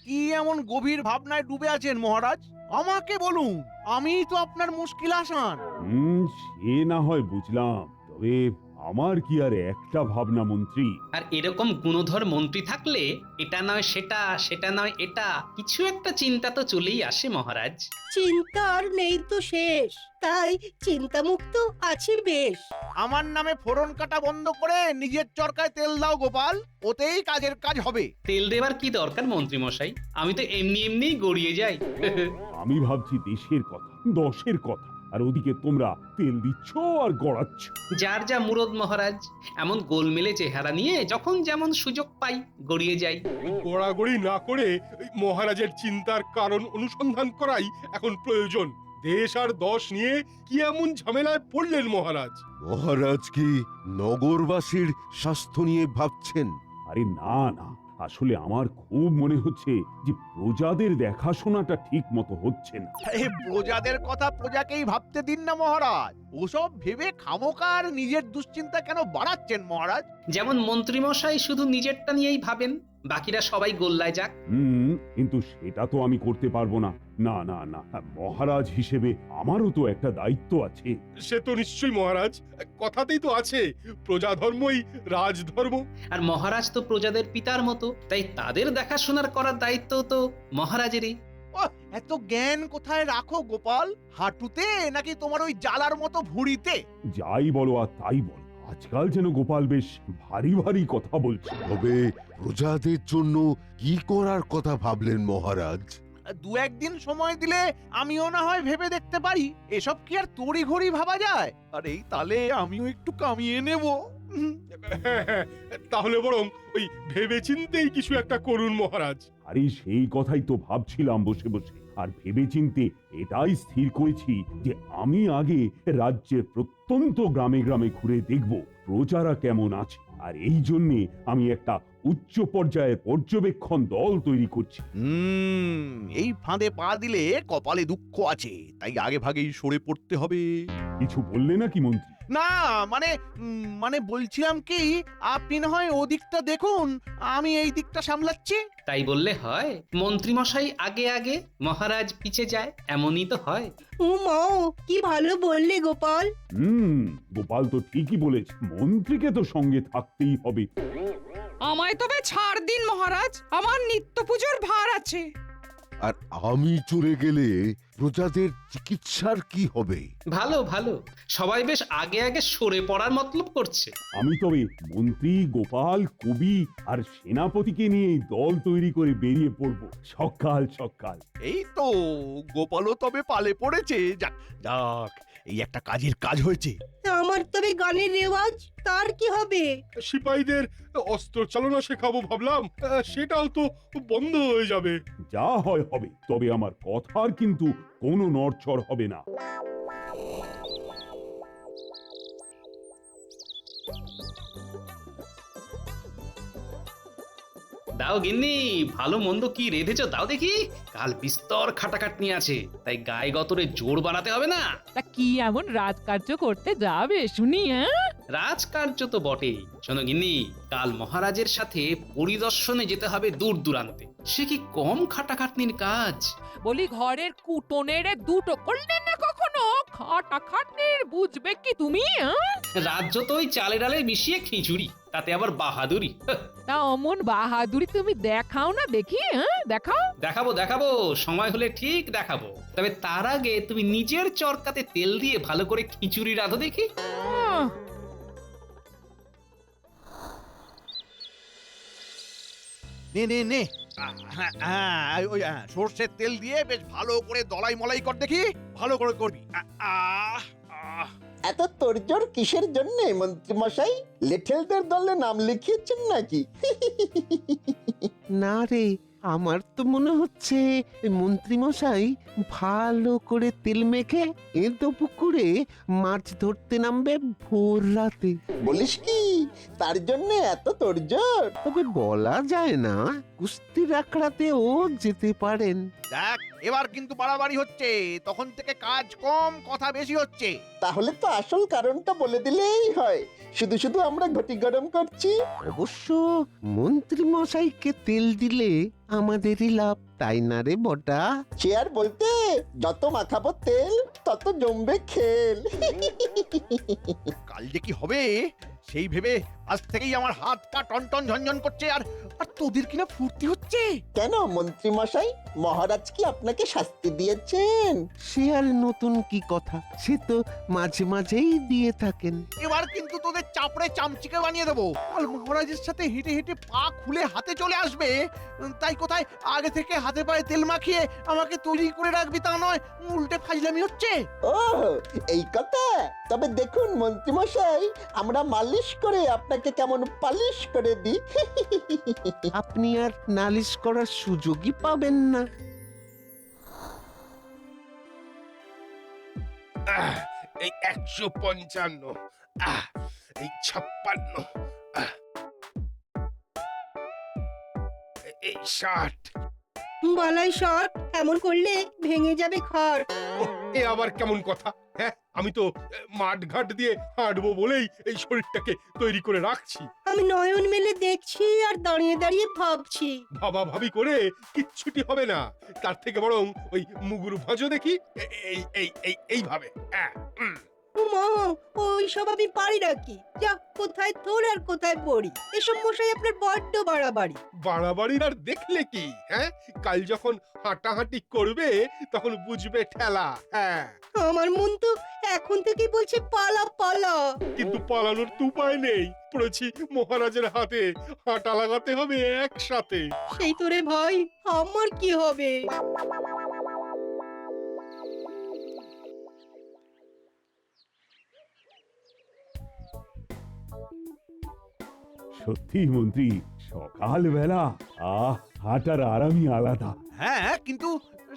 কি এমন গভীর ভাবনায় ডুবে আছেন মহারাজ? আমাকে বলুন, আমিই তো আপনার মুশকিল আসান। সে না হয় বুঝলাম, তবে আমার কি আর একটা ভাবনা মন্ত্রী? আর এরকম গুণধর মন্ত্রী থাকলে এটা নয় সেটা, সেটা নয় এটা, কিছু একটা চিন্তা তো চলেই আসে মহারাজ। চিন্তা আর নেই তো শেষ, তাই চিন্তামুক্ত আছি বেশ। আমার নামে ফোড়ন কাটা বন্ধ করে নিজের চরকায় তেল দাও গোপাল, ওতেই কাজের কাজ হবে। তেল দেবার কি দরকার মন্ত্রী মশাই, আমি তো এমনি এমনিই গড়িয়ে যাই। আমি ভাবছি দেশের কথা, দশের কথা, আর ওদিকে তোমরা তেল দিচ্ছ আর গড়াচ্ছ। যার যা মুরদ মহারাজ, এমন গোলমেলে চেহারা নিয়ে যখন যেমন সুযোগ পাই গড়িয়ে যাই। গোড়াগড়ি না করে ওই মহারাজের চিন্তার কারণ অনুসন্ধান করাই এখন প্রয়োজন। দেশ আর দশ নিয়ে কি এমন ঝামেলায় পড়লেন মহারাজ? মহারাজ কি নগরবাসীর স্বাস্থ্য নিয়ে ভাবছেন? আরে না না, আসলে আমার খুব মনে হচ্ছে যে প্রজাদের দেখাশোনাটা ঠিক মতো হচ্ছে না। এই প্রজাদের কথা প্রজাকেই ভাবতে দিন না মহারাজ, ওসব ভেবে খামোকার নিজের দুশ্চিন্তা কেন বাড়াচ্ছেন মহারাজ? যেমন মন্ত্রী মশাই শুধু নিজেরটা নিয়েই ভাবেন, বাকিরা সবাই গোল্লায় যাক। কিন্তু সেটা তো আমি করতে পারবো না। না না না, মহারাজ হিসেবে আমারও তো একটা দায়িত্ব আছে। সে তো নিশ্চয়ই মহারাজ, কথাতেই তো আছে প্রজাধর্মই রাজধর্ম। আর মহারাজ তো প্রজাদের পিতার মতো, তাই তাদের দেখাশোনার করার দায়িত্ব তো মহারাজেরই। ওহ, এত জ্ঞান কোথায় রাখো গোপাল? হাঁটুতে নাকি তোমার ওই জালার মতো ভুঁড়িতে? যাই বলো আর তাই বল, আজকাল যেন গোপাল বেশ ভারী ভারী কথা বলছে। তবে প্রজাদের জন্য কি করার কথা ভাবলেন মহারাজ? দু একদিন সময় দিলে আমিও না হয় ভেবে দেখতে পারি। এসব কি আর তড়ি ঘড়ি ভাবা যায়? আর এই তালে আমিও একটু কামিয়ে নেব। তাহলে বরং ওই ভেবেচিন্তেই কিছু একটা করুন মহারাজ। আরে সেই কথাই তো ভাবছিলাম বসে বসে, আর ভেবেচিন্তে এটাই স্থির করেছি যে আমি আগে রাজ্যের প্রত্যন্ত গ্রামে গ্রামে ঘুরে দেখব প্রজারা কেমন আছে, আর এই জন্যে আমি একটা উচ্চ পর্যায়ের পর্যবেক্ষণ দল তৈরি করছি। এই ফাঁদে পা দিলে কপালে দুঃখ আছে, তাই আগে ভাগেই সরে পড়তে হবে। কিছু বললে নাকি মন্ত্রী? না মানে বলছিলাম কি, আপনি না হয় ওদিকটা দেখুন, আমি এই দিকটা সামলাচ্ছি। তাই বললে হয়? মন্ত্রী মশাই আগে আগে, মহারাজ পিছে যায়, এমনই তো হয়। ও মাও, কি ভালো বললে গোপাল। গোপাল তো ঠিকই বলেছে, মন্ত্রীকে তো সঙ্গে থাকতেই হবে। আমায় তবে ছাড় দিন মহারাজ, আমার নিত্য পুজোর ভার আছে। আর আমি চলে গেলে প্রজাদের চিকিৎসার কি হবে? ভালো ভালো, সবাই বেশ আগে আগে সরে পড়ার মতলব করছে। আমি তবে মন্ত্রী, গোপাল, কবি আর সেনাপতিকে নিয়ে দল তৈরি করে বেরিয়ে পড়বো সকাল সকাল। এই তো গোপালও তবে পালে পড়েছে। যাক যাক, এই একটা কাজের কাজ হয়েছে। আমার তবে গানের রেওয়াজ, তার কি হবে? সিপাহীদের অস্ত্র চালনা শেখাবো ভাবলাম, সেটাও তো বন্ধ হয়ে যাবে। যা হয় হবে, তবে আমার কথার কিন্তু কোনো নড়চড় হবে না। দাও গিন্নি, ভালো মন্দ কি রেঁধেছো দাও দেখি। কাল বিস্তর খাটাখাটনি আছে, তাই গায়ে গতরে জোর বাড়াতে হবে না। তা কি এমন রাজকার্য করতে যাবে শুনি? রাজকার্য তো বটেই। শোনো গিন্নি, কাল মহারাজের সাথে পরিদর্শনে যেতে হবে দূর দূরান্তে। সে কি কম খাটাখাটনির কাজ? বলি ঘরের কুটনের দুটো করলে না কখনো খাটাখাটনির বুঝবে কি তুমি? রাজ্য তো ওই চালে ডালে মিশিয়ে খিচুড়ি, তাতে আবার বাহাদুরি। তা অমন বাহাদুরি তুমি দেখাও না দেখি, দেখাও। দেখাবো দেখাবো, সময় হলে ঠিক দেখাবো। তবে তার আগে তুমি নিজের চরকাতে তেল দিয়ে ভালো করে খিচুড়ি রাঁধো দেখি। নে নে নে, ওই সর্ষের তেল দিয়ে বেশ ভালো করে দলাই মলাই কর দেখি, ভালো করে করবি। এত তোড়জোড় কিসের জন্য মন্ত্রী মশাই? লেঠেলদের দলে নাম লিখিয়েছেন নাকি? না রে, আমার তো মনে হচ্ছে মন্ত্রী মশাই ভালো করে তেল মেখে এঁতো পুকুরে মাছ ধরতে নামবে ভোর রাতে। বলিস কি, তার জন্য এত তোড়জোড়? তবে বলা যায় না, কুস্তির আখড়াতেও যেতে পারেন। দেখ, এবার কিন্তু বাড়াবাড়ি হচ্ছে, তখন থেকে কাজ কম কথা বেশি হচ্ছে। তাহলে তো আসল কারণটা বলে দিলেই হয়, শুধু শুধু আমরা ঘটি গরম করছি। অবশ্য মন্ত্রী মশাইকে তেল দিলে আমাদেরই লাভ, তাই না রে বটা? চেয়ার বলতে যত মাখাবো তেল তত জমবে খেল। কাল যে কি হবে সেই ভেবে আজ থেকেই আমার হাত পা টনটন ঝনঝন করছে। আর আর তোদের কিনা ফুর্তি হচ্ছে। কেন মন্ত্রী মশাই, মহারাজ কি আপনাকে শাস্তি দিয়েছেন? সে আর নতুন কি কথা, সে তো মাঝে মাঝেই দিয়ে থাকেন। এবার কিন্তু তোদের চাপড়ে চামচিকে বানিয়ে দেবো। কাল মহারাজের সাথে হেঁটে হেঁটে পা খুলে হাতে চলে আসবে, তাই কোথায় আগে থেকে হাতে পায়ে তেল মাখিয়ে আমাকে তৈরি করে রাখবি তা নয়, উল্টে ফাজলামি হচ্ছে। ও এই কথা, তবে দেখুন মন্ত্রী মশাই, আমরা মালিশ করে আপনাকে কেমন পালিশ করে দিই। আপনি আর নালিশ করার সুযোগই পাবেন না। এই 155, এই 56, এই 60। বালাই শট এমন করলে ভেঙে যাবে ঘর। এ আবার কেমন কথা? হ্যাঁ, আমি তো মাঠ ঘাট দিয়ে হাঁটবো বলেই এই শরীরটাকে তৈরি করে রাখছি। আমি নয়ন মেলে দেখছি আর দাঁড়িয়ে দাঁড়িয়ে ভাবছি। ভাবি করে কিচ্ছুটি হবে না, তার থেকে বরং ওই মুগুর ভাঁজো দেখি। এইভাবে। মা, ওই সব আমি পারি নাকি? যা, কোথায় তোর আর কোথায় পড়ি। এসব মশাই আপনার বড্ড বাড়াবাড়ি। বাড়াবাড়ির আর দেখলে কি? হ্যাঁ, কাল যখন হাঁটাহাঁটি করবে তখন বুঝবে ঠেলা। হ্যাঁ, আমার মন তো এখন থেকেই বলছে পালা পালা। কিন্তু পালানোর তো উপায় নেই, পড়েছি মহারাজের হাতে, হাঁটা লাগাতে হবে একসাথে। সেই তোরে ভাই, আমার কি হবে? সত্যি মন্ত্রী, সকালবেলা হাঁটার আরামই আলাদা। হ্যাঁ, কিন্তু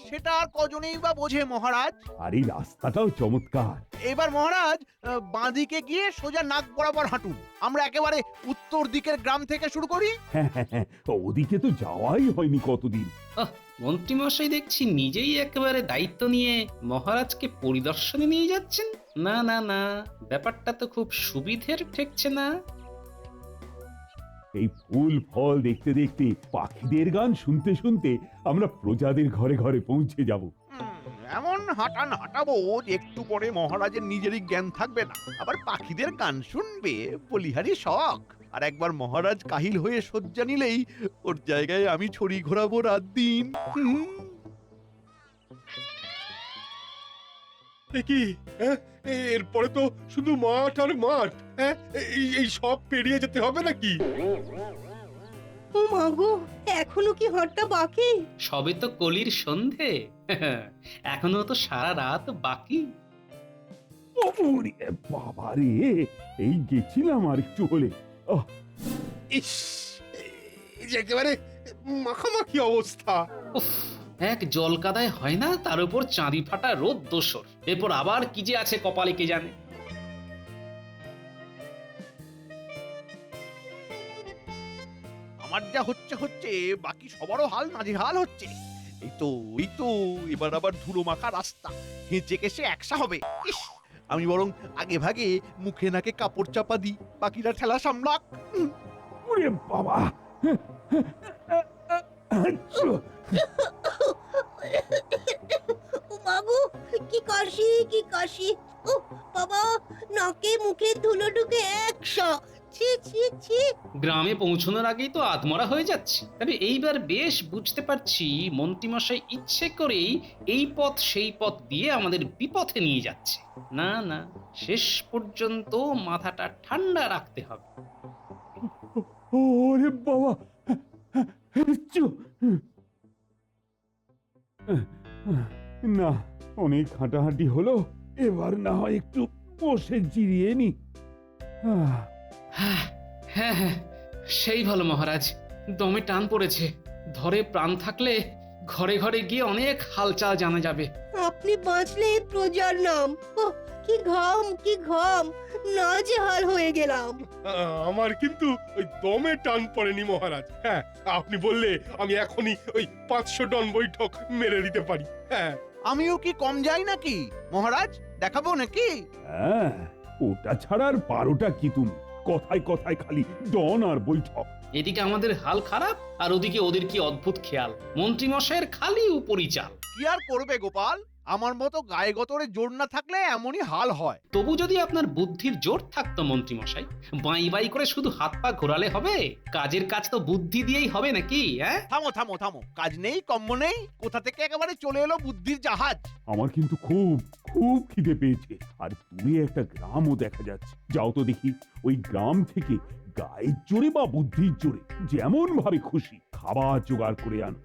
সেটা আর কজনেই বা বোঝে মহারাজ। আর এই রাস্তাটাও চমৎকার। এবার মহারাজ বাঁদিকে গিয়ে সোজা নাক বরাবর হাঁটুন। আমরা একেবারে উত্তর দিকের গ্রাম থেকে শুরু করি। হ্যাঁ, ওদিকে তো যাওয়াই হয়নি কতদিন। মন্ত্রীমশাই দেখছি নিজেই একেবারে দায়িত্ব নিয়ে মহারাজকে পরিদর্শনে নিয়ে যাচ্ছেন। না না না, ব্যাপারটা তো খুব সুবিধের ঠেকছে না। এই ফুল ফল দেখতে দেখতে, পাখিদের গান শুনতে শুনতে আমরা প্রজাদের ঘরে ঘরে পৌঁছে যাব। এমন হাঁটান হাঁটাবো যে একটু পরে মহারাজের নিজেরই জ্ঞান থাকবে না, আবার পাখিদের গান শুনবে বলিহারি শখ। আর একবার মহারাজ কাহিল হয়ে শয্যা নিলেই ওর জায়গায় আমি ছড়ি ঘোরাবো রাত দিন। কি এরপরে তো শুধু মাঠ আর মাঠ। হ্যাঁ, এই সব পেরিয়ে যেতে হবে নাকি? ও মাগো, এখনো কি হাঁটটা বাকি? সবে তো কলির সন্ধে, এখনো তো সারা রাত বাকি। বাবা রে, এই গেছিলাম আর একটু হলে। ইস, এই যে একেবারে মাখামাখি অবস্থা। উফ, এক জল কাদায় হয় না, তার উপর চাঁদি ফাটা রোদ দোসর। এরপর আবার কি যে আছে কপালে কে জানে। আমার যা হচ্ছে বাকি সবারও হাল নাজেহাল হচ্ছে। এই তো এবার আবার ধুলো মাখা রাস্তা, হেঁচে কেসে একসা হবে। ইস, আমি বরং আগে ভাগে মুখে নাকে কাপড় চাপা দিই, বাকিরা ঠেলা সামলাক। ওরে বাবা, ও মাগো, কি কাশি। ও বাবা, নাকে মুখে ধুলো ঢুকে একশো। ছি ছি ছি। গ্রামে পৌঁছানোর আগেই তো আধমরা হয়ে যাচ্ছে। তবে এইবার বেশ বুঝতে পারছি মন্ত্রীমশাই ইচ্ছে করেই এই পথ সেই পথ দিয়ে আমাদের বিপথে নিয়ে যাচ্ছে। না না, শেষ পর্যন্ত মাথাটা ঠান্ডা রাখতে হবে। ওরে বাবা, না, অনেক হাঁটাহাঁটি হলো, এবার না হয় একটু বসে জিরিয়ে নি। হ্যাঁ হ্যাঁ, সেই ভালো মহারাজ, দমে টান পড়েছে। ধরে প্রাণ থাকলে ঘরে ঘরে গিয়ে অনেক হালচাল জানা যাবে। আপনি বাঁচলে প্রজার নাম। ও কি ঘাম, নাজেহাল হয়ে গেলাম। আমার কিন্তু ওই দমে টান পড়েনি মহারাজ। হ্যাঁ, আপনি বললে আমি এখনই ওই 500 টন বৈঠক মেরে দিতে পারি। হ্যাঁ, আমিও কি কম যাই নাকি মহারাজ? দেখাবো নাকি? হ্যাঁ, ওটা ছাড়া আর পারোটা কি তুমি? কথায় কথায় খালি ডন আর বৈঠক। এদিকে আমাদের হাল খারাপ আর ওদিকে ওদের কি অদ্ভুত খেয়াল, মন্ত্রী মশাইয়ের খালি উপরি চাল। কি আর করবে গোপাল, আমার মতো গায়ে গতরে জোর না থাকলে এমনই হাল হয়। তবু যদি আপনার বুদ্ধির জোর থাকতো মন্ত্রী মশাই, বাই বাই করে শুধু হাত পা ঘোরালে হবে? কাজের কাজ তো বুদ্ধি দিয়েই হবে নাকি? হ্যাঁ, থামো থামো থামো, কাজ নেই কম্ম নেই, কোথা থেকে একেবারে চলে এলো বুদ্ধির জাহাজ। আমার কিন্তু খুব খুব খিদে পেয়েছে, আর দূরে একটা গ্রামও দেখা যাচ্ছে। যাও তো দেখি ওই গ্রাম থেকে গায়ের জোরে বা বুদ্ধির জোরে যেমন ভাবে খুশি খাবার জোগাড় করে আনো,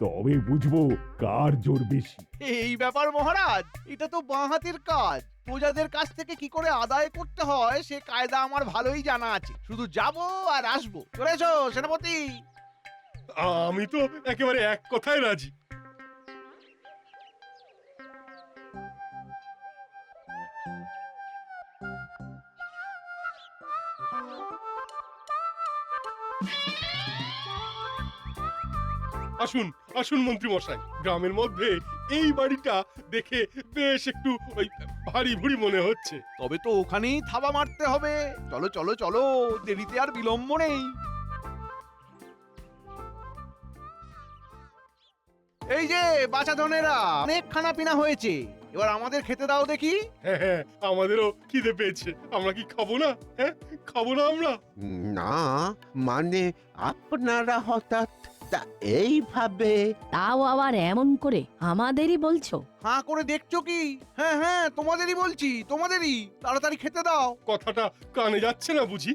তবে বুঝবো কার জোর বেশি। এই ব্যাপার মহারাজ, এটা তো বাঁ হাতের কাজ। প্রজাদের কাছ থেকে কি করে আদায় করতে হয় সে কায়দা আমার ভালোই জানা আছে। শুধু যাবো আর আসবো। চলে এসো সেনাপতি। আমি তো একেবারে এক কথায় রাজি। আসুন আসুন মন্ত্রী মশাই, গ্রামের মধ্যে এই বাড়িটা দেখে বেশ একটু ওই ভারী ভুরি মনে হচ্ছে। তবে তো ওখানেই থাবা মারতে হবে। চলো চলো চলো, দেরিতে আর বিলম্ব নেই। এই যে বাছা ধনেরা, অনেক খানা পিনা হয়েছে, এবার আমাদের খেতে দাও দেখি। হ্যাঁ হ্যাঁ, আমাদেরও খিদে পেয়েছে। আমরা কি খাবো না? হ্যাঁ, খাবো না আমরা? না, মানে আপনারা হঠাৎ তা এইভাবে? তাও আবার এমন করে আমাদেরই বলছো? হাঁ করে দেখছো কি? হ্যাঁ হ্যাঁ, তোমাদেরই বলছি, তোমাদেরই। তাড়াতাড়ি খেতে দাও। কথাটা কানে যাচ্ছে না বুঝি?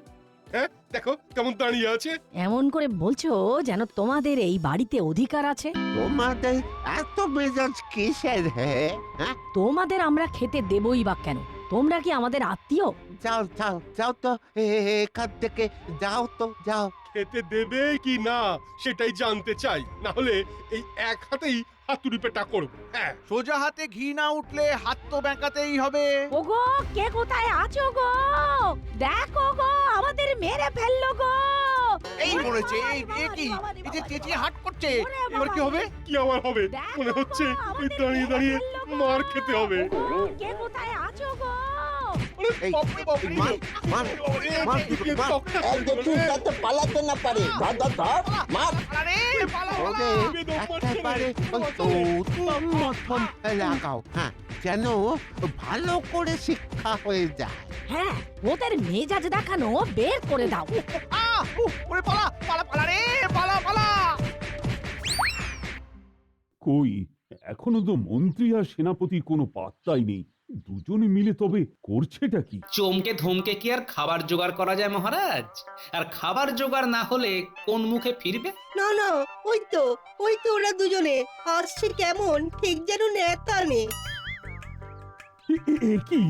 হ্যাঁ, দেখো কেমন দাঁড়িয়ে আছে। এমন করে বলছো যেন তোমাদের এই বাড়িতে অধিকার আছে। তোমাদের এত মেজাজ কিসের? হ্যাঁ, তোমাদের আমরা খেতে দেবই বা কেন? তোমরা কি আমাদের আত্মীয়? যাও যাও যাও তো এখান থেকে, যাও তো যাও। খেতে দেবে কি না সেটাই জানতে চাই, না হলে এই এক হাতেই হাতুড়ি পেটা করবো। হ্যাঁ, সোজা হাতে ঘি না উঠলে হাত তো বেঁকাতেই হবে। ওগো, কে কোথায় আছো গো? দেখো গো, আমাদের মেরে ফেললো গো। এই মরেছে, এই কি? এই যে চেঁচিয়ে হাট করছে, এবার কি হবে? কি আবার হবে? মনে হচ্ছে এই দাঁড়িয়ে দাঁড়িয়ে মার খেতে হবে। কে কোথায় আছো গো? এই, বাপরে বাপরে, মার, মার, মার, মার। এই দেখুন যাতে পালাতে না পারে। ধর ধর ধর, মার। আরে পালা ওরে একেবারে ওই উত্তম মধ্যম লাগাও, হ্যাঁ, যেন ভালো করে শিক্ষা হয়ে যায়। হ্যাঁ, ওদের মেজাজ দেখানো বের করে দাও। ওরে পালা পালা পালা রে, পালা পালা। কই, এখনো তো মন্ত্রী আর সেনাপতির কোনো পাত্তাই নেই। দুজনে মিলে তবে করছেটা কি? চমকে ধমকে কি আর খাবার জোগাড় করা যায় মহারাজ? আর খাবার জোগাড় না হলে কোন মুখে ফিরবে? না না, ওই তো ওরা দুজনে আসছে কেমন ঠিক যেন নেতানে। কি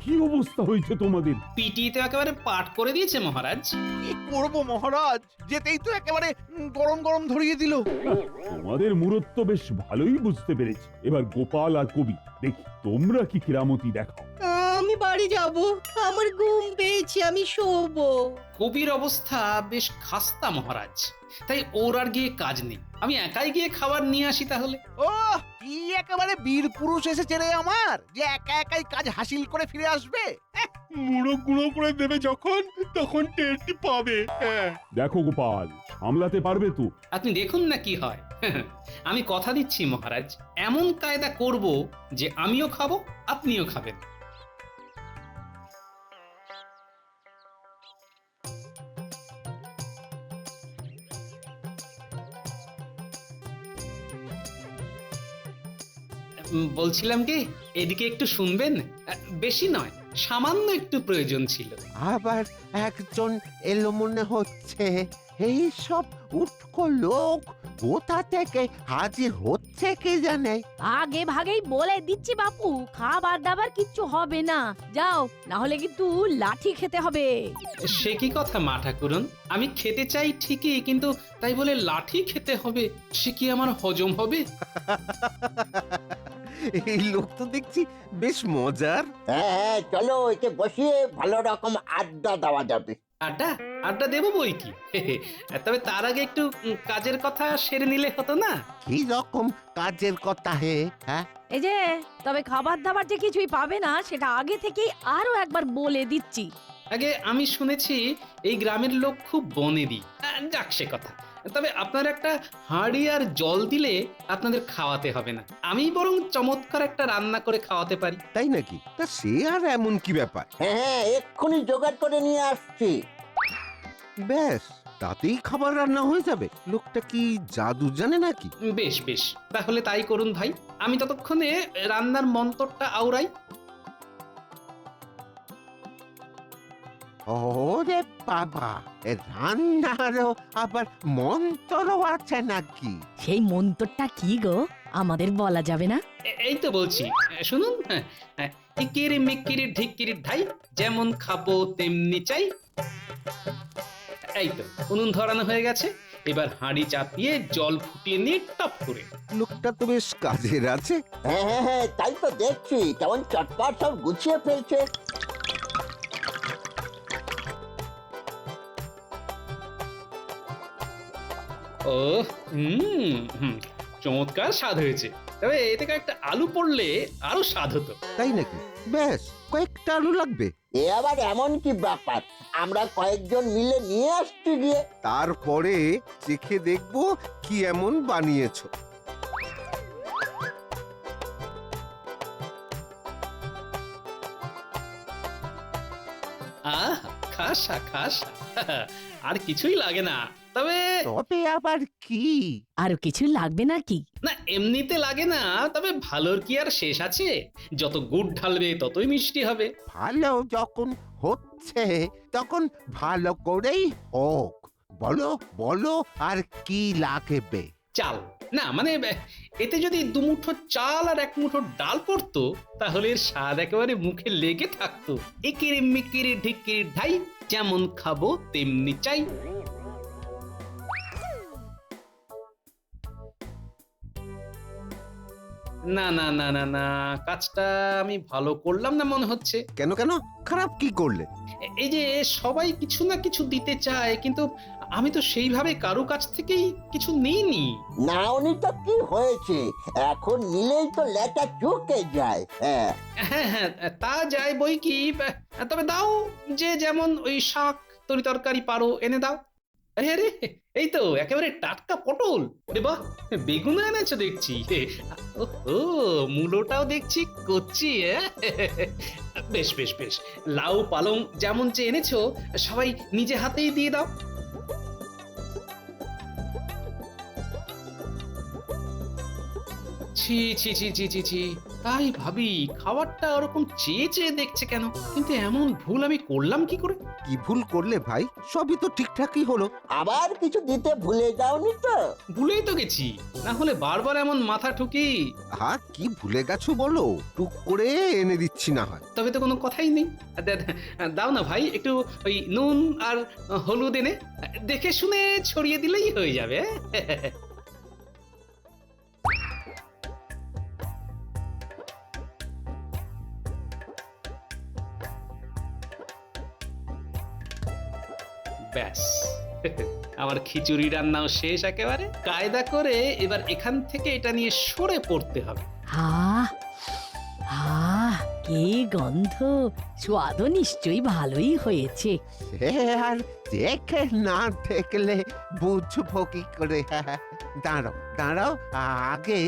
কি অবস্থা হয়েছে তোমাদের? পিটিতে একেবারে পাঠ করে দিয়েছে মহারাজ। কি করবো মহারাজ, যেতেই তো একেবারে গরম গরম ধরিয়ে দিল। তোমাদের মূরত্ব বেশ ভালোই বুঝতে পেরেছি। এবার গোপাল আর কবি, দেখি তোমরা কি কেরামতি দেখাও। আমি বাড়ি যাব, আমার ঘুম পেয়েছে, আমি শোবো। কবির অবস্থা বেশ খাস্তা মহারাজ, তাই ওর আর গিয়ে কাজ নেই। আমি একাই গিয়ে খাবার নিয়ে আসি তাহলে। ও কি একেবারে বীর পুরুষ এসেছে রে আমার, যে একা একাই কাজ হাসিল করে ফিরে আসবে। মুড়ো গুঁড়ো করে দেবে যখন, তখন টেরটি পাবে। হ্যাঁ, দেখো গোপাল, সামলাতে পারবে তো? আপনি দেখুন না কি হয়। আমি কথা দিচ্ছি মহারাজ, এমন কায়দা করব যে আমিও খাবো, আপনিও খাবেন। বলছিলাম কি, এদিকে একটু শুনবেন? বেশি নয়, সামান্য একটু প্রয়োজন ছিল। আবার একজন এলো মনে হচ্ছে। এই সব উটকো লোক কোথা থেকে হাজির হচ্ছে কে জানে। আগে ভাগেই বলে দিচ্ছি বাপু, খাবার দাবার কিচ্ছু হবে না। যাও, না হলে কিন্তু লাঠি খেতে হবে। সে কি কথা মা ঠাকুরন, আমি খেতে চাই ঠিকই, কিন্তু তাই বলে লাঠি খেতে হবে, সে কি আমার হজম হবে? এই লোক তো দেখছি বেশ মজার। হ্যাঁ হ্যাঁ চলো একে বসিয়ে ভালো রকম আড্ডা দেওয়া যাবে। আড্ডা আড্ডা দেবো বই কি তবে তার আগে একটু কাজের কথা সেরে নিলে হতো না? কি রকম কাজের কথা হে? হ্যাঁ, এই যে তবে খাবার দাবার যে কিছুই পাবে না সেটা আগে থেকেই আরো একবার বলে দিচ্ছি। আগে আমি শুনেছি এই গ্রামের লোক খুব বনেদি। যাক সে কথা, তবে আপনার একটা হাঁড়ি আর জল দিলে আপনাদের খাওয়াতে হবে না, আমি বরং চমৎকার একটা রান্না করে খাওয়াতে পারি। তাই নাকি? তা সে আর এমন কি ব্যাপার? হ্যাঁ হ্যাঁ এক্ষুনি জোগাড় করে নিয়ে আসছি। ব্যাস, তাতেই খাবার রান্না হয়ে যাবে? লোকটা কি জাদু জানে নাকি? বেশ বেশ, তাহলে তাই করুন ভাই, আমি ততক্ষণে রান্নার মন্তরটা আওড়াই। ওরে বাবা, এ রান্নারও আবার মন্ত্রও আছে নাকি? সেই মন্তরটা কি গো, আমাদের বলা যাবে না? এই তো বলছি, শুনুন। ইকিরি মিকিরি ঢিকিরি ঢাই, যেমন খাবো তেমনি চাই। এই তো উনুন ধরানো হয়ে গেছে, এবার হাঁড়ি চাপিয়ে জল ফুটিয়ে নিয়ে টপ করে। লোকটা তো বেশ কাজের আছে। হ্যাঁ হ্যাঁ হ্যাঁ তাই তো দেখছি, কেমন চটপট সব গুছিয়ে ফেলছে। ও চমৎকার স্বাদ হয়েছে, তবে এতে একটা আলু পড়লে আরো স্বাদ হতো। তাই নাকি? বেশ, কয়েকটা আলু লাগবে। এ আবার এমন কি ব্যাপার, আমরা কয়েকজন মিলে নিয়ে আসছি গিয়ে। তারপরে চেখে দেখবো কি এমন বানিয়েছো। আহ খাসা খাসা, আর কিছুই লাগে না। তবে তবে আবার কি? আরো কিছু লাগবে নাকি? না, এমনিতে লাগে না, তবে ভালোর কি আর শেষ আছে? যত গুড় ঢালবে ততই মিষ্টি হবে। ভালো যখন হচ্ছে তখন ভালো করেই হোক। বলো বলো, আর কি লাগবে? চাল না, মানে এতে যদি দুমুঠো চাল আর এক মুঠো ডাল পড়তো তাহলে এর স্বাদ একেবারে মুখে লেগে থাকতো। ইকিরি মিকিরি ঢিকিরি ঢাই, যেমন খাবো তেমনি চাই। না না না না না, কাজটা আমি ভালো করলাম না মনে হচ্ছে। কেন কেন? খারাপ কি করলে? এই যে সবাই কিছু না কিছু দিতে চায়, কিন্তু আমি তো সেইভাবে কারো কাছ থেকেই কিছু নিইনি। নাওনি তো কি হয়েছে, এখন নিলেই তো লেটা চুকে যায়। হ্যাঁ হ্যাঁ হ্যাঁ, তা যায় বই কি, তবে দাও, যে যেমন ওই শাক তরি তরকারি পারো এনে দাও। আরে আরে, এই তো একেবারে টাটকা পটল। রে বাহ, বেগুন এনেছো দেখছি। ও মূলোটাও দেখছি করছি। বেশ বেশ বেশ, লাউ পালং যেমন যে এনেছো সবাই নিজে হাতেই দিয়ে দাও। ছি ছি ছি ছি ছি ছি, তাই ভাবি খাবারটা ওরকম চেয়ে চেয়ে দেখছে কেন, কিন্তু এমন ভুল আমি করলাম কি করে? কি ভুল করলে ভাই? সবই তো ঠিকঠাকই হলো। আবার কিছু দিতে ভুলে যাওনি তো? ভুলেই তো গেছি, না হলে বারবার এমন মাথা ঠুকি। কি ভুলে গেছো বলো? টুক করে এনে দিচ্ছি না হয়। তবে তো কোনো কথাই নেই। দাও না ভাই, একটু ওই নুন আর হলুদ এনে দেখে শুনে ছড়িয়ে দিলেই হয়ে যাবে। ব্যাস, আমার খিচুড়ি রান্নাও শেষ একেবারে। কায়দা করে এবার এখান থেকে এটা নিয়ে সরে পড়তে হবে। আহ আহ, কি গন্ধ! স্বাদও নিশ্চয়ই ভালোই হয়েছে। সে আর দেখে না দেখলে বুঝবো কি করে? দাঁড়াও দাঁড়াও, আগে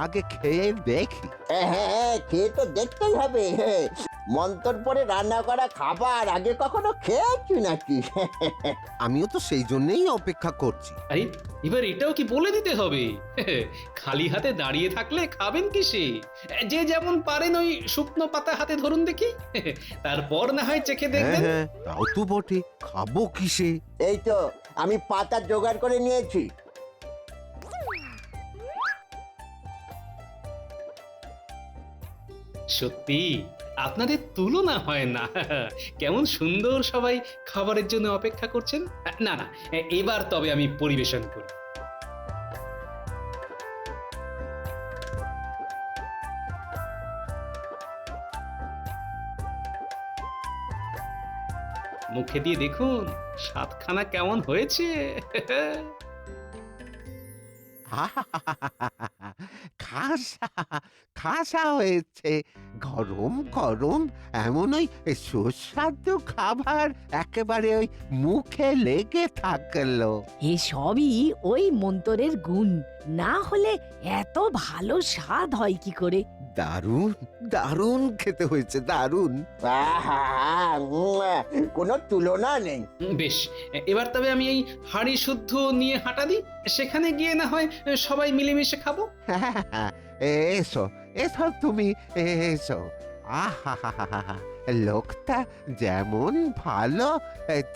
আগে খেয়ে দেখি। হ্যাঁ হ্যাঁ খেয়ে তো দেখতেই হবে। মন্তর পরে রান্না করা খাবার আগে কখনো খেয়েছি নাকি? আমিও তো সেই জন্যই অপেক্ষা করছি। আরে এবার এটাও কি বলে দিতে হবে? খালি হাতে দাঁড়িয়ে থাকলে খাবেন কিসে? যে যেমন পারেন ওই শুকনো পাতা হাতে ধরুন দেখি, তারপর না হয় চেখে দেখবেন। হ্যাঁ, তাও তো বটে, খাবো কিসে? এই তো আমি পাতা জোগাড় করে নিয়েছি। সত্যি আপনাদের তুলনা হয় না। কেমন সুন্দর সবাই খাবারের জন্য অপেক্ষা করছেন। না না, এবার তবে আমি পরিবেশন করি। মুখে দিয়ে দেখুন স্বাদখানা কেমন হয়েছে। খাসা খাসা হয়েছে, গরম গরম এমন ওই সুস্বাদু খাবার একেবারে ওই মুখে লেগে থাকলো। এসবই ওই মন্তরের গুণ, না হলে এত ভালো স্বাদ হয় কি করে? দারুণ দারুণ খেতে হয়েছে, দারুণ। আহা, কোনো তুলনা নেই। বেশ, এবার তবে আমি এই হাঁড়ি শুদ্ধ নিয়ে হাঁটা দিই, সেখানে গিয়ে না হয় সবাই মিলেমিশে খাবো। এসো এসো তুমি, এসো। আহা, লোকটা যেমন ভালো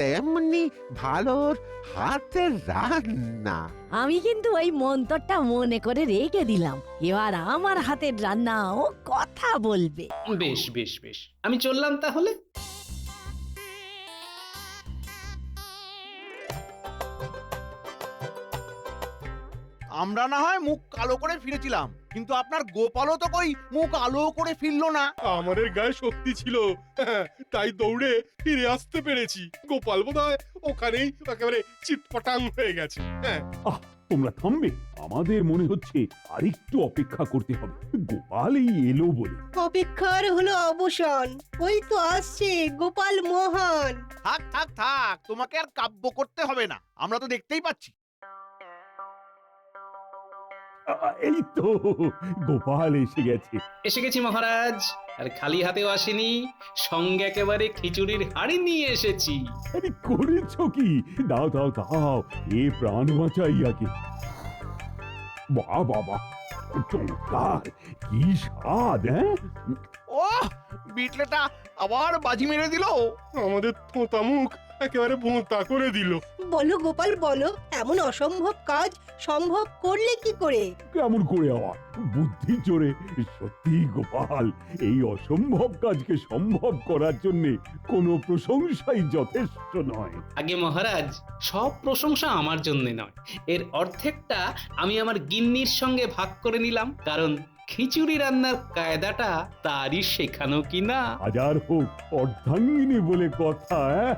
তেমনি ভালোর হাতের রান্না। আমি কিন্তু ওই মন্তরটা মনে করে রেখে দিলাম, এবার আমার হাতের রান্না ও কথা বলবে। বেশ বেশ বেশ, আমি চললাম তাহলে। আমরা না হয় মুখ কালো করে ফিরেছিলাম, কিন্তু আপনার গোপালও তো কই মুখ আলো করে ফিরলো না। আমাদের গায়ে শক্তি ছিল, তাই দৌড়ে ফিরে আসতে পেরেছি। গোপাল বোধহয় ওখানেই একেবারে চিটপটাং হয়ে গেছে। হ্যাঁ, তোমরা থামবে, আমাদের মনে হচ্ছে আরেকটু অপেক্ষা করতে হবে, গোপাল এই এলো বলে। অপেক্ষার হলো অবসান, ওই তো আসছে গোপাল মহান। থাক থাক থাক, তোমাকে আর কাব্য করতে হবে না, আমরা তো দেখতেই পাচ্ছি। এই তো গোপাল এসে গেছে। এসে গেছি মহারাজ, আর খালি হাতেও আসেনি, সঙ্গে একেবারে খিচুড়ির হাঁড়ি নিয়ে এসেছি। আরে করেছো কি? দাও দাও দাও, এ প্রাণ বাঁচাই আগে। বাহ বাবা, চমৎকার, কি স্বাদ! হ্যাঁ, ও বিটলেটা আবার বাজি মেরে দিল। আমাদের থোঁতা মুখ একেবারে ভোঁতা করে দিল। বলো গোপাল বলো, এমন অসম্ভব কাজ সম্ভব করলে কি করে? কেমন করে আবার বুদ্ধি জোরে? সত্যি গোপাল, এই অসম্ভব কাজকে সম্ভব করার জন্য কোনো প্রশংসাই যথেষ্ট নয়। আগে মহারাজ, সব প্রশংসা আমার জন্য নয়, এর অর্ধেকটা আমি আমার গিন্নির সঙ্গে ভাগ করে নিলাম, কারণ খিচুড়ি রান্নার কায়দাটা তারই শেখানো কিনা। হাজার হোক অর্ধাঙ্গিনী বলে কথা। হ্যাঁ